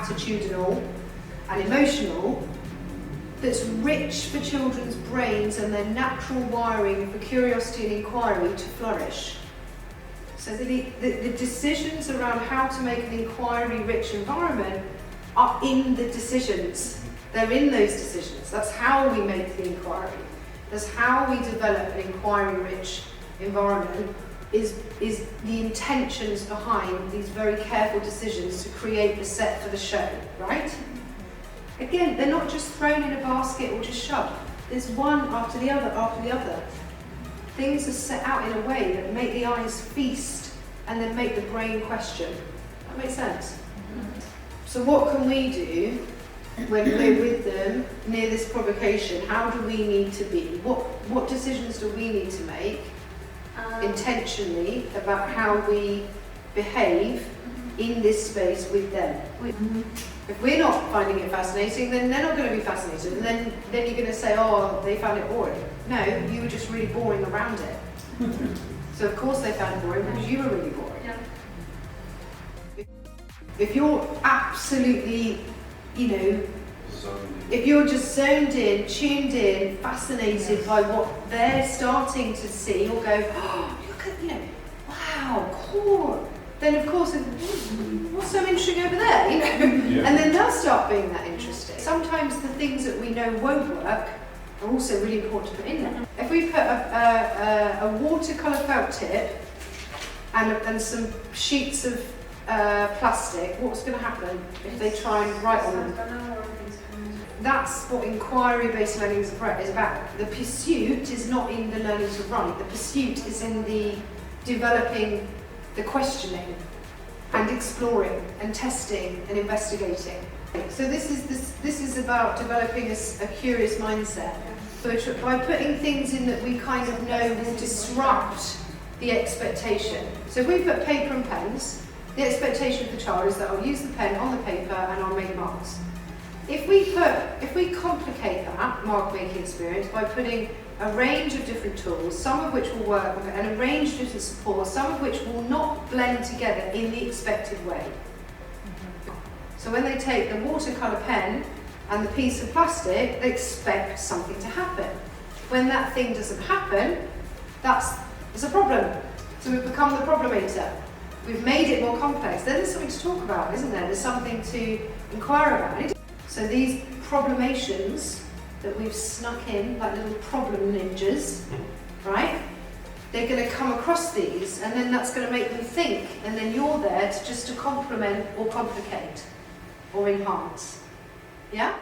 attitudinal and emotional, that's rich for children's brains and their natural wiring for curiosity and inquiry to flourish. So the decisions around how to make an inquiry-rich environment are in the decisions. They're in those decisions. That's how we make the inquiry. That's how we develop an inquiry-rich environment, is the intentions behind these very careful decisions to create the set for the show, right? Again, they're not just thrown in a basket or just shoved. There's one after the other after the other. Things are set out in a way that make the eyes feast and then make the brain question. That makes sense? So what can we do when we're with them near this provocation? How do we need to be? What decisions do we need to make intentionally about how we behave in this space with them? If we're not finding it fascinating, then they're not going to be fascinated, and then you're going to say, oh, they found it boring. No, you were just really boring around it. So of course they found it boring because you were really boring. Yeah. If you're absolutely, if you're just zoned in, tuned in, fascinated by what they're starting to see or go, oh, look at, wow, cool. Then of course, what's so interesting over there, Yeah. And then they'll start being that interesting. Sometimes the things that we know won't work are also really important to put in there. If we put a watercolour felt tip and some sheets of plastic, what's going to happen if they try and write on them? That's what inquiry-based learning is about. The pursuit is not in the learning to write. The pursuit is in the developing the questioning and exploring and testing and investigating. So this is about developing a curious mindset. So by putting things in that we kind of know will disrupt the expectation. So if we put paper and pens, the expectation of the child is that I'll use the pen on the paper and I'll make marks. If we complicate that mark-making experience by putting a range of different tools, some of which will work, and a range of different supports, some of which will not blend together in the expected way. So when they take the watercolour pen and the piece of plastic, they expect something to happen. When that thing doesn't happen, it's a problem. So we've become the problemator. We've made it more complex. Then there's something to talk about, isn't there? There's something to inquire about. So these problemations that we've snuck in, like little problem ninjas, right? They're going to come across these, and then that's going to make them think, and then you're there to complement or complicate or enhance. Yeah?